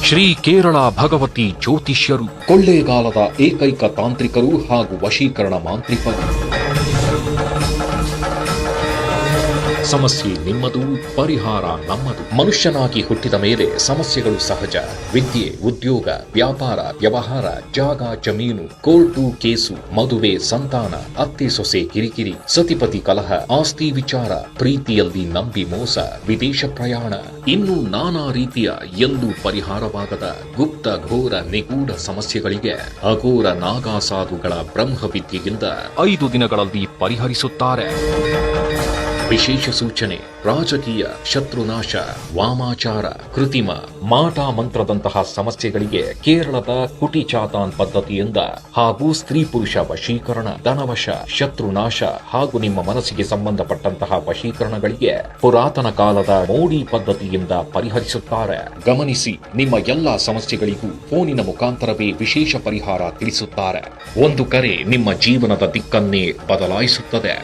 ಶ್ರೀ ಕೇರಳ ಭಗವತಿ ಜ್ಯೋತಿಷ್ಯರು, ಕೊಳ್ಳೇಗಾಲದ ಏಕೈಕ ತಾಂತ್ರಿಕರು ಹಾಗೂ ವಶೀಕರಣ ಮಾಂತ್ರಿಕರು. ಸಮಸ್ಯೆ ನಿಮ್ಮದು, ಪರಿಹಾರ ನಮ್ಮದು. ಮನುಷ್ಯನಾಗಿ ಹುಟ್ಟಿದ ಮೇಲೆ ಸಮಸ್ಯೆಗಳು ಸಹಜ. ವಿದ್ಯೆ, ಉದ್ಯೋಗ, ವ್ಯಾಪಾರ, ವ್ಯವಹಾರ, ಜಾಗ, ಜಮೀನು, ಕೋರ್ಟು, ಕೇಸು, ಮದುವೆ, ಸಂತಾನ, ಅತ್ತೆ ಸೊಸೆ ಕಿರಿಕಿರಿ, ಸತಿಪತಿ ಕಲಹ, ಆಸ್ತಿ ವಿಚಾರ, ಪ್ರೀತಿಯಲ್ಲಿ ನಂಬಿ ಮೋಸ, ವಿದೇಶ ಪ್ರಯಾಣ, ಇನ್ನೂ ನಾನಾ ರೀತಿಯ ಎಂದು ಪರಿಹಾರವಾಗದ ಗುಪ್ತ ಘೋರ ನಿಗೂಢ ಸಮಸ್ಯೆಗಳಿಗೆ ಅಘೋರ ನಾಗಾಸಾಧುಗಳ ಬ್ರಹ್ಮವಿದ್ಯೆಯಿಂದ 5 ದಿನಗಳಲ್ಲಿ ಪರಿಹರಿಸುತ್ತಾರೆ. ವಿಶೇಷ ಸೂಚನೆ: ರಾಜಕೀಯ, ಶತ್ರುನಾಶ, ವಾಮಾಚಾರ, ಕೃತಿಮ, ಮಾಟ ಮಂತ್ರದಂತಹ ಸಮಸ್ಯೆಗಳಿಗೆ ಕೇರಳದ ಕುಟಿಚಾತಾನ್ ಪದ್ಧತಿಯಿಂದ ಹಾಗೂ ಸ್ತ್ರೀ ಪುರುಷ ವಶೀಕರಣ, ಧನವಶ, ಶತ್ರುನಾಶ ಹಾಗೂ ನಿಮ್ಮ ಮನಸ್ಸಿಗೆ ಸಂಬಂಧಪಟ್ಟಂತಹ ವಶೀಕರಣಗಳಿಗೆ ಪುರಾತನ ಕಾಲದ ಮೋಡಿ ಪದ್ಧತಿಯಿಂದ ಪರಿಹರಿಸುತ್ತಾರೆ. ಗಮನಿಸಿ, ನಿಮ್ಮ ಎಲ್ಲಾ ಸಮಸ್ಯೆಗಳಿಗೂ ಫೋನಿನ ಮುಖಾಂತರವೇ ವಿಶೇಷ ಪರಿಹಾರ ತಿಳಿಸುತ್ತಾರೆ. ಒಂದು ಕರೆ ನಿಮ್ಮ ಜೀವನದ ದಿಕ್ಕನ್ನೇ ಬದಲಾಯಿಸುತ್ತದೆ.